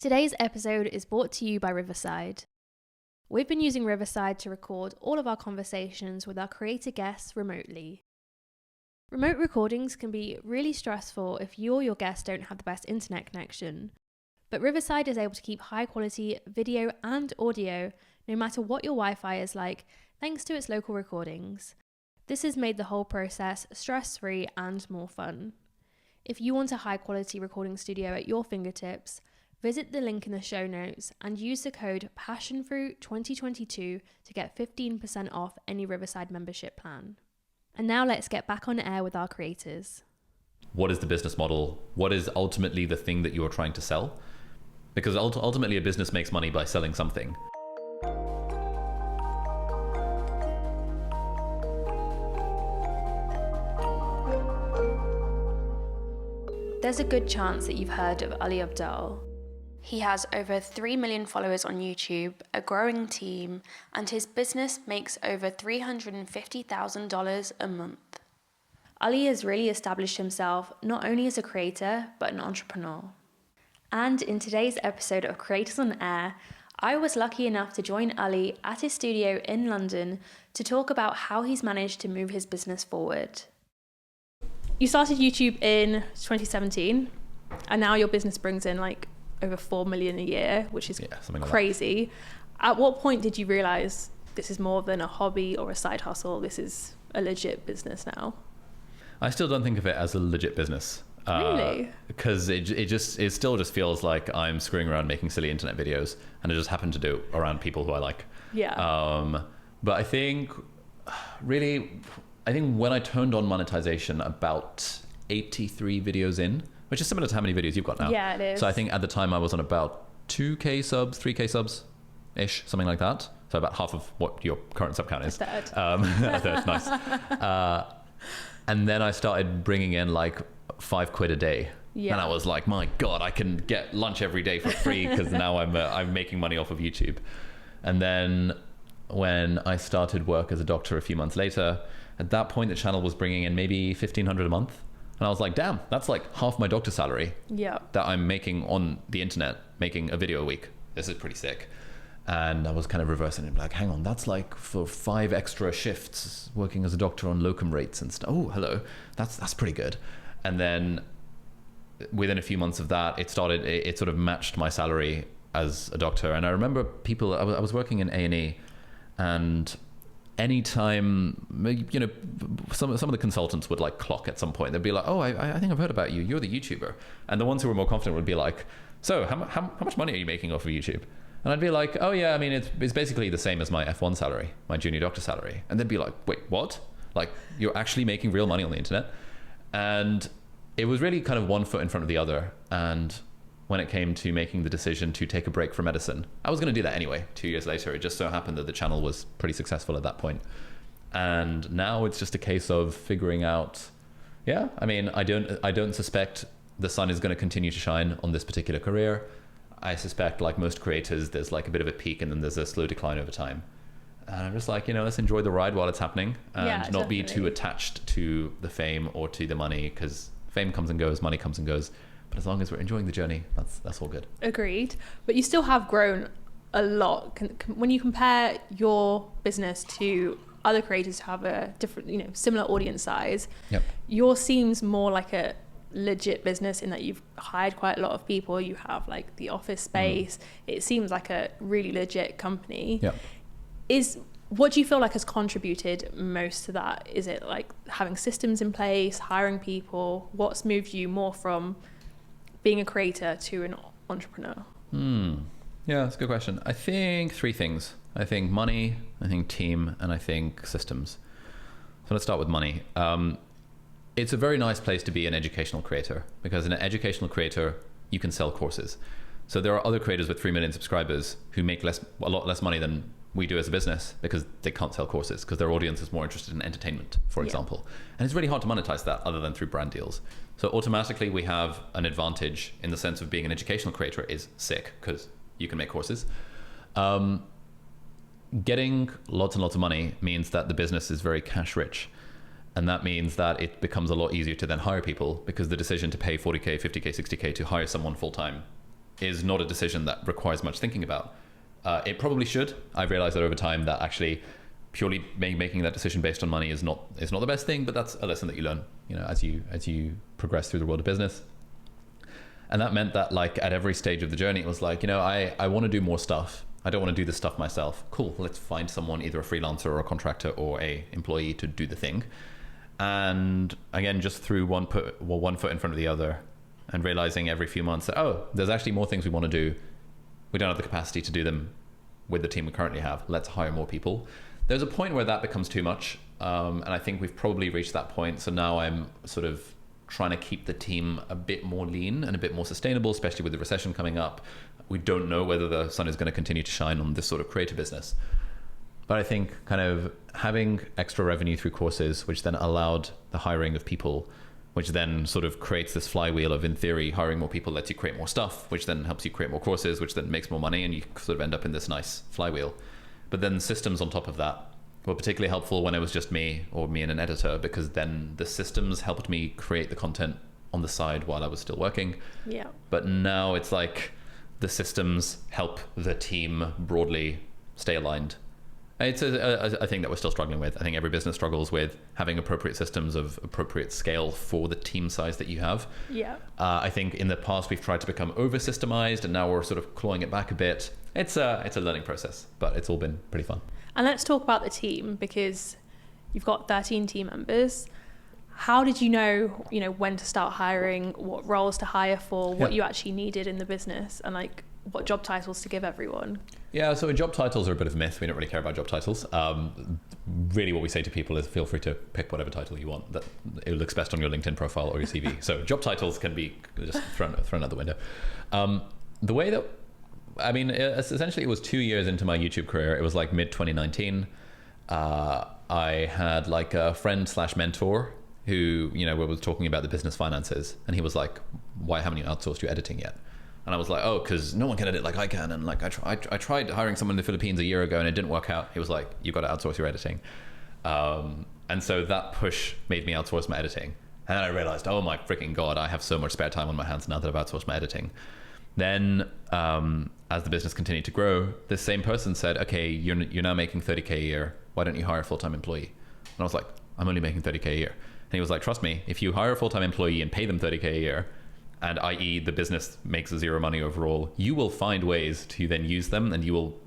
Today's episode is brought to you by Riverside. We've been using Riverside to record all of our conversations with our creator guests remotely. Remote recordings can be really stressful if you or your guests don't have the best internet connection, but Riverside is able to keep high quality video and audio no matter what your Wi-Fi is like, thanks to its local recordings. This has made the whole process stress-free and more fun. If you want a high quality recording studio at your fingertips, visit the link in the show notes and use the code Passionfroot 2022 to get 15% off any Riverside membership plan. And now let's get back on air with our creators. What is the business model? What is ultimately the thing that you are trying to sell? Because ultimately a business makes money by selling something. There's a good chance that you've heard of Ali Abdaal. He has over 3 million followers on YouTube, a growing team, and his business makes over $350,000 a month. Ali has really established himself not only as a creator, but an entrepreneur. And in today's episode of Creators on Air, I was lucky enough to join Ali at his studio in London to talk about how he's managed to move his business forward. You started YouTube in 2017, and now your business brings in like over 4 million a year, which is crazy. At what point did you realize this is more than a hobby or a side hustle? This is a legit business now. I still don't think of it as a legit business. Really? Because it still just feels like I'm screwing around making silly internet videos, and I just happen to do it around people who I like. Yeah. But I think when I turned on monetization about 83 videos in, which is similar to how many videos you've got now. Yeah, it is. So I think at the time I was on about 2k subs, 3k subs ish, something like that. So about half of what your current sub count is. A third. A third, nice. And then I started bringing in like £5 a day. Yeah. And I was like, my God, I can get lunch every day for free because now I'm making money off of YouTube. And then when I started work as a doctor a few months later, at that point the channel was bringing in maybe $1,500 a month. And I was like, damn, that's like half my doctor salary that I'm making on the internet, making a video a week. This is pretty sick. And I was kind of reversing it, like, hang on, that's like for 5 extra shifts working as a doctor on locum rates and stuff. Oh, hello, that's pretty good. And then within a few months of that, it sort of matched my salary as a doctor. And I remember I was working in A&E, and anytime, some of the consultants would like clock at some point. They'd be like, oh, I think I've heard about you. You're the YouTuber. And the ones who were more confident would be like, so how much money are you making off of YouTube? And I'd be like, oh yeah, I mean, it's basically the same as my F1 salary, my junior doctor salary. And they'd be like, wait, what? Like, you're actually making real money on the internet? And it was really kind of one foot in front of the other. And when it came to making the decision to take a break from medicine, I was going to do that anyway 2 years later. It just so happened that the channel was pretty successful at that point. And now it's just a case of figuring out, I don't suspect the sun is going to continue to shine on this particular career. I suspect, like most creators, there's like a bit of a peak and then there's a slow decline over time. And I'm just like, let's enjoy the ride while it's happening and not be too attached to the fame or to the money, because fame comes and goes, money comes and goes. But as long as we're enjoying the journey, that's all good. Agreed. But you still have grown a lot. When you compare your business to other creators who have a different, similar audience size, yours seems more like a legit business in that you've hired quite a lot of people. You have like the office space. It seems like a really legit company. What do you feel like has contributed most to that? Is it like having systems in place, hiring people? What's moved you more from being a creator to an entrepreneur? Yeah, that's a good question. I think 3 things. I think money, I think team, and I think systems. So let's start with money. It's a very nice place to be an educational creator, because in an educational creator, you can sell courses. So there are other creators with 3 million subscribers who make a lot less money than we do as a business, because they can't sell courses because their audience is more interested in entertainment, for example. And it's really hard to monetize that other than through brand deals. So automatically we have an advantage in the sense of being an educational creator is sick because you can make courses. Getting lots and lots of money means that the business is very cash rich. And that means that it becomes a lot easier to then hire people, because the decision to pay 40K, 50K, 60K to hire someone full time is not a decision that requires much thinking about. It probably should. I've realized that over time that actually purely making that decision based on money is not the best thing, but that's a lesson that you learn, as you progress through the world of business. And that meant that like at every stage of the journey, it was like, I want to do more stuff. I don't want to do this stuff myself. Cool. Let's find someone, either a freelancer or a contractor or a employee, to do the thing. And again, just through one foot in front of the other, and realizing every few months that, there's actually more things we want to do. We don't have the capacity to do them with the team we currently have. Let's hire more people. There's a point where that becomes too much. And I think we've probably reached that point. So now I'm sort of trying to keep the team a bit more lean and a bit more sustainable, especially with the recession coming up. We don't know whether the sun is going to continue to shine on this sort of creator business. But I think kind of having extra revenue through courses, which then allowed the hiring of people, which then sort of creates this flywheel of, in theory, hiring more people lets you create more stuff, which then helps you create more courses, which then makes more money, and you sort of end up in this nice flywheel. But then systems on top of that were particularly helpful when it was just me and an editor, because then the systems helped me create the content on the side while I was still working. Yeah. But now it's like the systems help the team broadly stay aligned. It's a thing that we're still struggling with. I think every business struggles with having appropriate systems of appropriate scale for the team size that you have. Yeah. I think in the past we've tried to become over systemized, and now we're sort of clawing it back a bit. It's a learning process, but it's all been pretty fun. And let's talk about the team, because you've got 13 team members. How did you know when to start hiring, what roles to hire for, what you actually needed in the business, and like what job titles to give everyone? Yeah, so job titles are a bit of a myth. We don't really care about job titles. Really what we say to people is feel free to pick whatever title you want. That it looks best on your LinkedIn profile or your CV. So job titles can be just thrown out the window. The way that, essentially it was 2 years into my YouTube career. It was like mid 2019. I had like a friend / mentor who, was talking about the business finances, and he was like, why haven't you outsourced your editing yet? And I was like, because no one can edit like I can. And like, I tried hiring someone in the Philippines a year ago and it didn't work out. He was like, you've got to outsource your editing. And so that push made me outsource my editing. And then I realized, oh my freaking God, I have so much spare time on my hands now that I've outsourced my editing. Then as the business continued to grow, this same person said, okay, you're now making 30K a year. Why don't you hire a full-time employee? And I was like, I'm only making 30K a year. And he was like, trust me, if you hire a full-time employee and pay them 30K a year, and i.e. the business makes zero money overall, you will find ways to then use them, and you will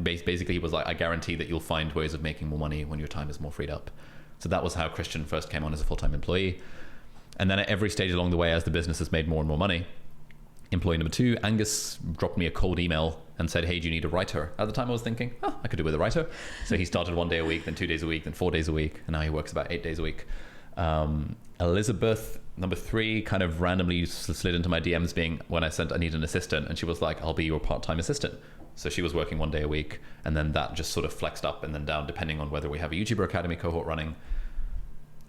basically he was like, I guarantee that you'll find ways of making more money when your time is more freed up. So that was how Christian first came on as a full-time employee. And then at every stage along the way, as the business has made more and more money, employee number 2, Angus, dropped me a cold email and said, hey, do you need a writer? At the time I was thinking, I could do with a writer. So he started 1 day a week, then 2 days a week, then 4 days a week, and now he works about 8 days a week. Elizabeth, number 3, kind of randomly slid into my DMs being when I said I need an assistant, and she was like, I'll be your part-time assistant. So she was working 1 day a week, and then that just sort of flexed up and then down depending on whether we have a YouTuber Academy cohort running.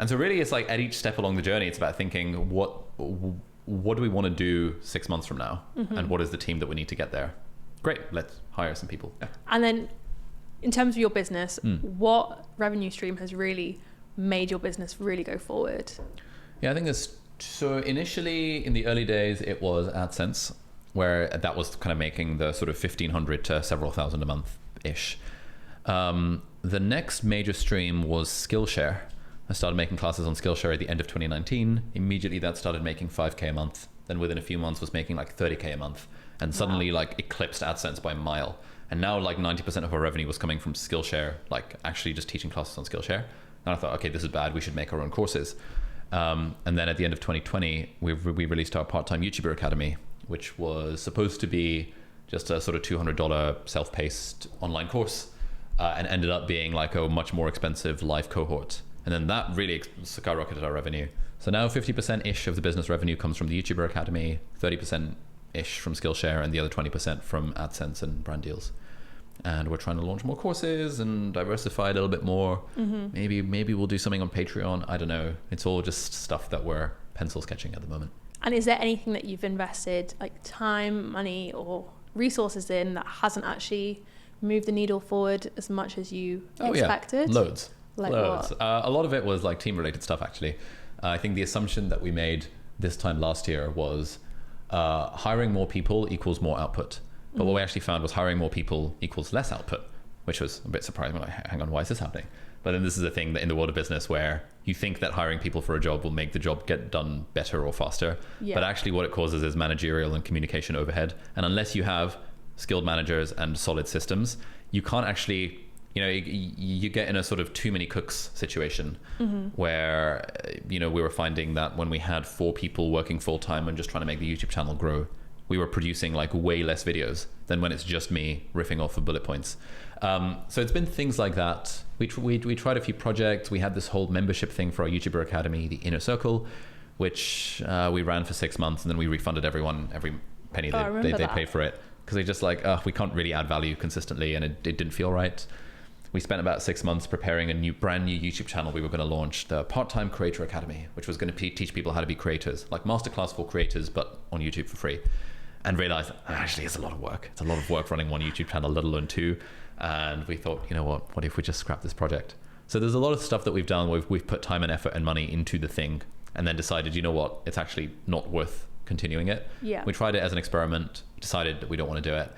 And so really it's like at each step along the journey, it's about thinking what do we want to do 6 months from now, and what is the team that we need to get there? Great, let's hire some people. Yeah. And then in terms of your business, what revenue stream has really made your business really go forward? Yeah, I think so initially in the early days, it was AdSense, where that was kind of making the sort of 1,500 to several thousand a month-ish. The next major stream was Skillshare. I started making classes on Skillshare at the end of 2019. Immediately that started making 5K a month. Then within a few months was making like 30K a month, and suddenly like eclipsed AdSense by a mile. And now like 90% of our revenue was coming from Skillshare, like actually just teaching classes on Skillshare. And I thought, okay, this is bad. We should make our own courses. And then at the end of 2020, we released our part-time YouTuber Academy, which was supposed to be just a sort of $200 self-paced online course, and ended up being like a much more expensive live cohort. And then that really skyrocketed our revenue. So now 50%-ish of the business revenue comes from the YouTuber Academy, 30%-ish from Skillshare, and the other 20% from AdSense and brand deals. And we're trying to launch more courses and diversify a little bit more. Maybe we'll do something on Patreon. I don't know. It's all just stuff that we're pencil sketching at the moment. And is there anything that you've invested like time, money, or resources in that hasn't actually moved the needle forward as much as you expected? Yeah. Loads. Like Loads. what? A lot of it was like team related stuff, actually. I think the assumption that we made this time last year was hiring more people equals more output. But what we actually found was hiring more people equals less output, which was a bit surprising. Like, hang on, why is this happening? But then this is a thing that in the world of business where you think that hiring people for a job will make the job get done better or faster. Yeah. But actually what it causes is managerial and communication overhead. And unless you have skilled managers and solid systems, you can't actually, you get in a sort of too many cooks situation where, we were finding that when we had 4 people working full time and just trying to make the YouTube channel grow, we were producing like way less videos than when it's just me riffing off of bullet points. So it's been things like that. We tried a few projects. We had this whole membership thing for our YouTuber Academy, the Inner Circle, which we ran for 6 months, and then we refunded everyone every penny they paid for it, because they just like, we can't really add value consistently, and it didn't feel right. We spent about 6 months preparing a brand new YouTube channel. We were going to launch the Part-Time Creator Academy, which was going to teach people how to be creators, like masterclass for creators, but on YouTube for free. And realized actually it's a lot of work. It's a lot of work running one YouTube channel, let alone 2. And we thought, what if we just scrap this project? So there's a lot of stuff that we've done. We've put time and effort and money into the thing, and then decided, it's actually not worth continuing it. Yeah. We tried it as an experiment, decided that we don't want to do it.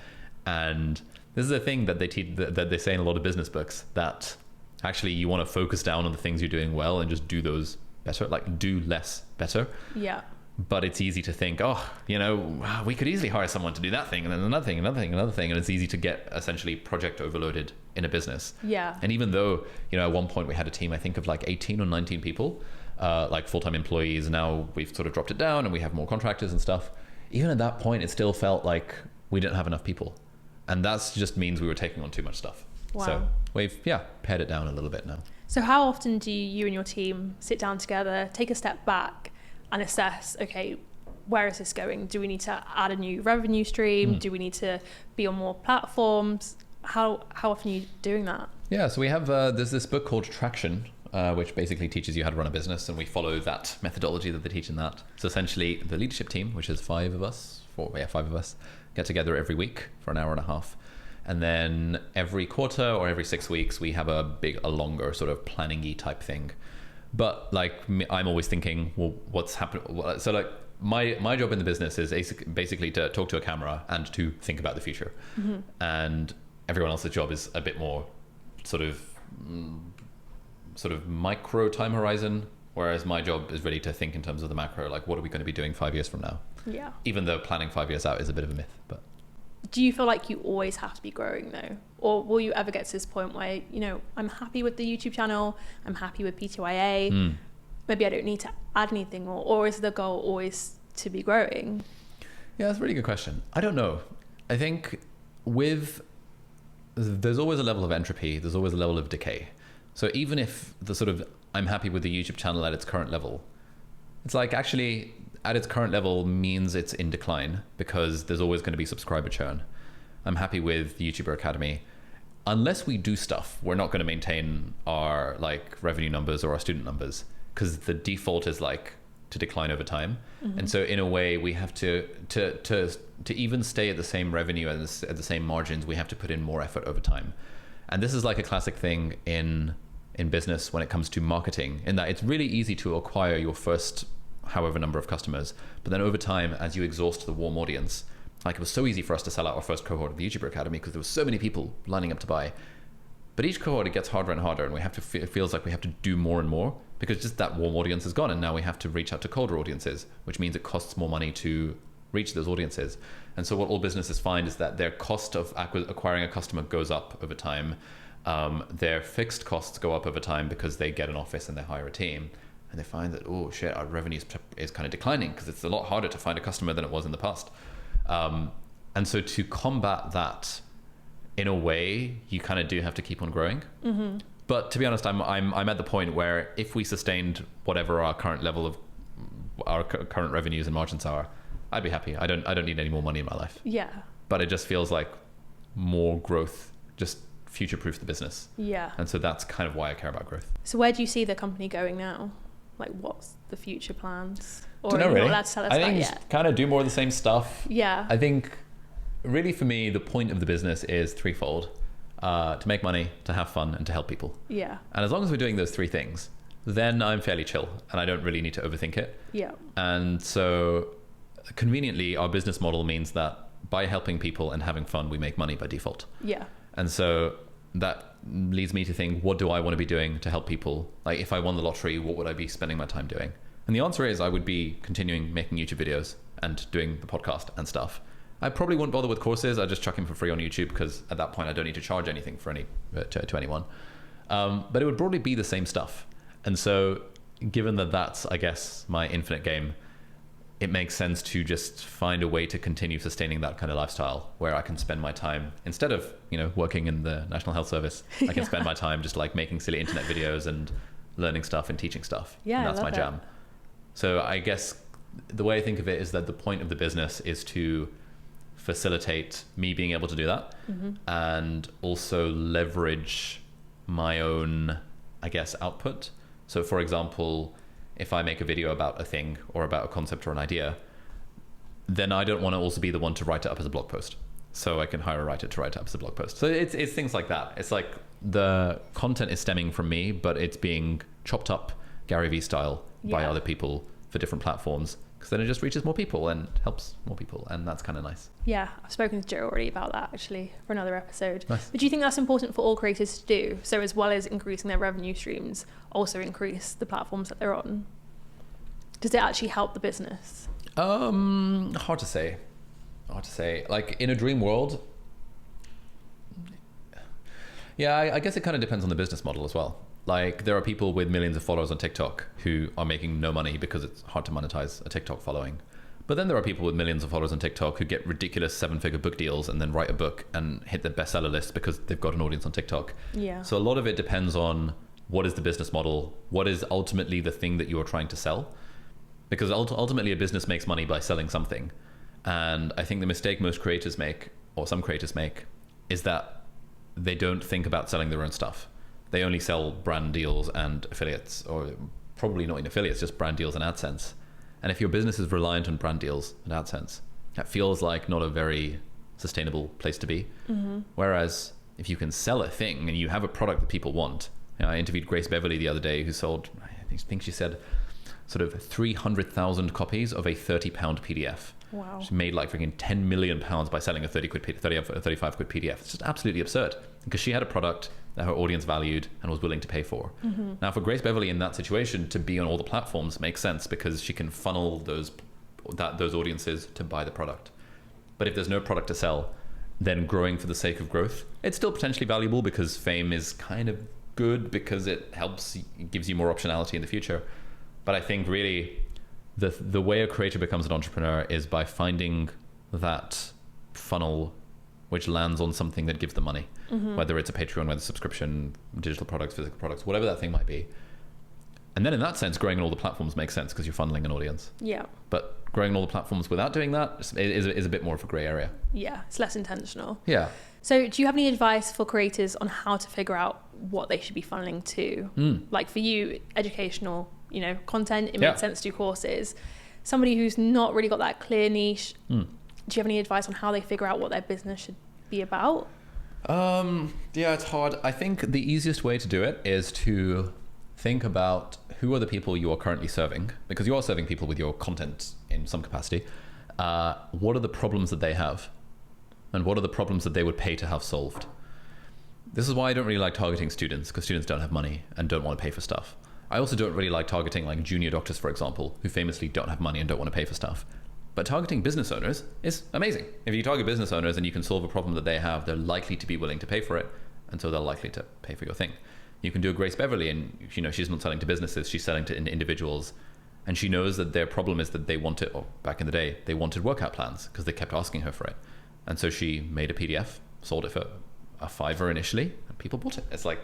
And this is a thing that they say in a lot of business books, that actually you want to focus down on the things you're doing well and just do those better, like do less better. Yeah. But it's easy to think, we could easily hire someone to do that thing, and then another thing, and it's easy to get essentially project overloaded in a business. Yeah. And even though, at one point we had a team, I think of like 18 or 19 people, like full-time employees, and now we've sort of dropped it down and we have more contractors and stuff. Even at that point, it still felt like we didn't have enough people. And that just means we were taking on too much stuff. Wow. So we've, pared it down a little bit now. So how often do you and your team sit down together, take a step back, and assess, okay, where is this going? Do we need to add a new revenue stream? Do we need to be on more platforms? How often are you doing that? Yeah, so we have, there's this book called Traction, which basically teaches you how to run a business, and we follow that methodology that they teach in that. So essentially the leadership team, which is 5 of us, get together every week for an hour and a half. And then every quarter or every 6 weeks, we have a longer sort of planning-y type thing. But like I'm always thinking, well, what's happening? So like my job in the business is basically to talk to a camera and to think about the future. And everyone else's job is a bit more sort of micro time horizon, whereas my job is really to think in terms of the macro, like what are we going to be doing 5 years from now? Yeah. Even though planning 5 years out is a bit of a myth, but. Do you feel like you always have to be growing though? Or will you ever get to this point where, I'm happy with the YouTube channel, I'm happy with PTYA, maybe I don't need to add anything, or is the goal always to be growing? Yeah, that's a really good question. I don't know. I think there's always a level of entropy, there's always a level of decay. So even if I'm happy with the YouTube channel at its current level, it's like actually at its current level means it's in decline because there's always going to be subscriber churn. I'm happy with the YouTuber Academy. Unless we do stuff, we're not going to maintain our like revenue numbers or our student numbers, because the default is like to decline over time. And so in a way we have to even stay at the same revenue and at the same margins, we have to put in more effort over time. And this is like a classic thing in business when it comes to marketing, in that it's really easy to acquire your first however number of customers, but then over time, as you exhaust the warm audience, like it was so easy for us to sell out our first cohort of the YouTuber Academy because there were so many people lining up to buy. But each cohort, it gets harder and harder, and it feels like we have to do more and more because just that warm audience is gone, and now we have to reach out to colder audiences, which means it costs more money to reach those audiences. And so what all businesses find is that their cost of acquiring a customer goes up over time. Their fixed costs go up over time because they get an office and they hire a team. And they find that, oh shit, our revenue is kind of declining because it's a lot harder to find a customer than it was in the past. And so to combat that, in a way, you kind of do have to keep on growing. But to be honest, I'm at the point where if we sustained whatever our current level of our current revenues and margins are, I'd be happy. I don't need any more money in my life. Yeah. But it just feels like more growth just future-proof the business. Yeah. And so that's kind of why I care about growth. So where do you see the company going now? Like, what's the future plans? Or don't know, really. Not allowed to tell us I think that yet? Kind of do more of the same stuff. Yeah. I think really for me, the point of the business is threefold. To make money, to have fun, and to help people. Yeah. And as long as we're doing those 3 things, then I'm fairly chill and I don't really need to overthink it. Yeah. And so conveniently, our business model means that by helping people and having fun, we make money by default. Yeah. And so that leads me to think, what do I want to be doing to help people? Like, if I won the lottery, what would I be spending my time doing? And the answer is I would be continuing making YouTube videos and doing the podcast and stuff. I probably wouldn't bother with courses. I'd just chuck them for free on YouTube, because at that point I don't need to charge anything for to anyone. But it would broadly be the same stuff. And so given that that's, I guess, my infinite game, it makes sense to just find a way to continue sustaining that kind of lifestyle where I can spend my time, instead of, working in the National Health Service, I can spend my time just like making silly internet videos and learning stuff and teaching stuff. Yeah, and that's I my love jam. So I guess the way I think of it is that the point of the business is to facilitate me being able to do that, and also leverage my own, I guess, output. So for example, if I make a video about a thing or about a concept or an idea, then I don't want to also be the one to write it up as a blog post. So I can hire a writer to write it up as a blog post. So it's things like that. It's like the content is stemming from me, but it's being chopped up Gary Vee style by other people for different platforms, because then it just reaches more people and helps more people. And that's kind of nice. Yeah, I've spoken to Joe already about that actually for another episode. Nice. But do you think that's important for all creators to do? So as well as increasing their revenue streams, also increase the platforms that they're on? Does it actually help the business? Hard to say. Like, in a dream world, yeah, I guess it kind of depends on the business model as well. Like, there are people with millions of followers on TikTok who are making no money because it's hard to monetize a TikTok following. But then there are people with millions of followers on TikTok who get ridiculous 7-figure book deals and then write a book and hit the bestseller list because they've got an audience on TikTok. Yeah. So a lot of it depends on what is the business model, what is ultimately the thing that you are trying to sell. Because ultimately a business makes money by selling something. And I think the mistake most creators make, or some creators make, is that they don't think about selling their own stuff. They only sell brand deals and affiliates, or probably not in affiliates, just brand deals and AdSense. And if your business is reliant on brand deals and AdSense, that feels like not a very sustainable place to be. Whereas if you can sell a thing and you have a product that people want, I interviewed Grace Beverly the other day, who sold, I think she said, sort of 300,000 copies of a £30 PDF. Wow. She made like freaking £10 million by selling a 35 quid PDF. It's just absolutely absurd, because she had a product that her audience valued and was willing to pay for. Now, for Grace Beverly in that situation to be on all the platforms makes sense, because she can funnel those audiences to buy the product. But if there's no product to sell, then growing for the sake of growth, it's still potentially valuable, because fame is kind of good because it gives you more optionality in the future. But I think really the way a creator becomes an entrepreneur is by finding that funnel which lands on something that gives them money, whether it's a Patreon, whether it's subscription, digital products, physical products, whatever that thing might be. And then in that sense, growing on all the platforms makes sense, because you're funneling an audience. Yeah. But growing on all the platforms without doing that is a bit more of a gray area. Yeah, it's less intentional. Yeah. So do you have any advice for creators on how to figure out what they should be funneling to? Like for you, educational, content, it makes sense to do courses. Somebody who's not really got that clear niche, do you have any advice on how they figure out what their business should be about? Yeah, it's hard. I think the easiest way to do it is to think about who are the people you are currently serving, because you are serving people with your content in some capacity. What are the problems that they have? And what are the problems that they would pay to have solved? This is why I don't really like targeting students, because students don't have money and don't want to pay for stuff. I also don't really like targeting like junior doctors, for example, who famously don't have money and don't want to pay for stuff. But targeting business owners is amazing. If you target business owners and you can solve a problem that they have, they're likely to be willing to pay for it, and so they're likely to pay for your thing. You can do a Grace Beverly, and she's not selling to businesses, she's selling to individuals, and she knows that their problem is that they wanted, or back in the day, they wanted workout plans because they kept asking her for it. And so she made a PDF, sold it for a $5 initially, and people bought it. It's like,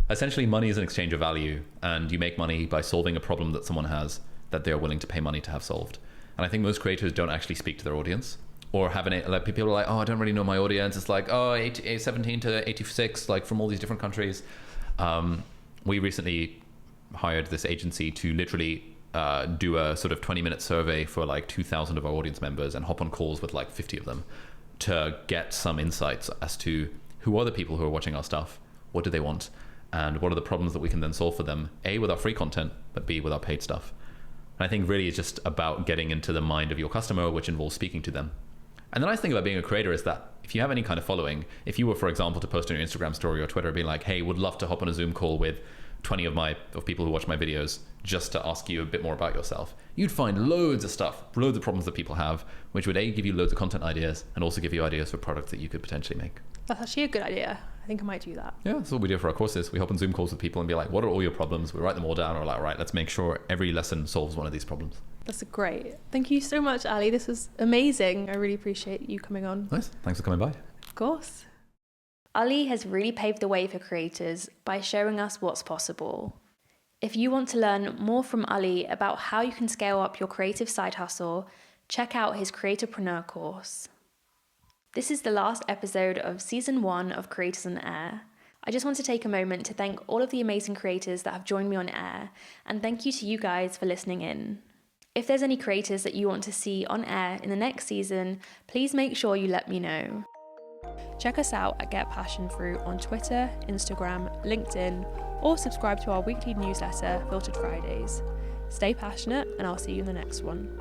essentially money is an exchange of value, and you make money by solving a problem that someone has that they're willing to pay money to have solved. And I think most creators don't actually speak to their audience, or like people are like, I don't really know my audience. It's like, 17 to 86, like from all these different countries. We recently hired this agency to literally do a sort of 20-minute survey for like 2,000 of our audience members and hop on calls with like 50 of them to get some insights as to who are the people who are watching our stuff, what do they want, and what are the problems that we can then solve for them, A, with our free content, but B, with our paid stuff. And I think really it's just about getting into the mind of your customer, which involves speaking to them. And the nice thing about being a creator is that if you have any kind of following, if you were, for example, to post on your Instagram story or Twitter, being like, hey, would love to hop on a Zoom call with 20 of people who watch my videos just to ask you a bit more about yourself, you'd find loads of stuff, loads of problems that people have, which would give you loads of content ideas and also give you ideas for products that you could potentially make. That's actually a good idea. I think I might do that. Yeah, that's what we do for our courses. We hop on Zoom calls with people and be like, what are all your problems? We write them all down. We're like, right, let's make sure every lesson solves one of these problems. That's great. Thank you so much, Ali. This was amazing. I really appreciate you coming on. Nice. Thanks for coming by. Of course. Ali has really paved the way for creators by showing us what's possible. If you want to learn more from Ali about how you can scale up your creative side hustle, check out his creatorpreneur course. This is the last episode of Season 1 of Creators on Air. I just want to take a moment to thank all of the amazing creators that have joined me on air, and thank you to you guys for listening in. If there's any creators that you want to see on air in the next season, please make sure you let me know. Check us out at Get Passionfroot on Twitter, Instagram, LinkedIn, or subscribe to our weekly newsletter, Filtered Fridays. Stay passionate, and I'll see you in the next one.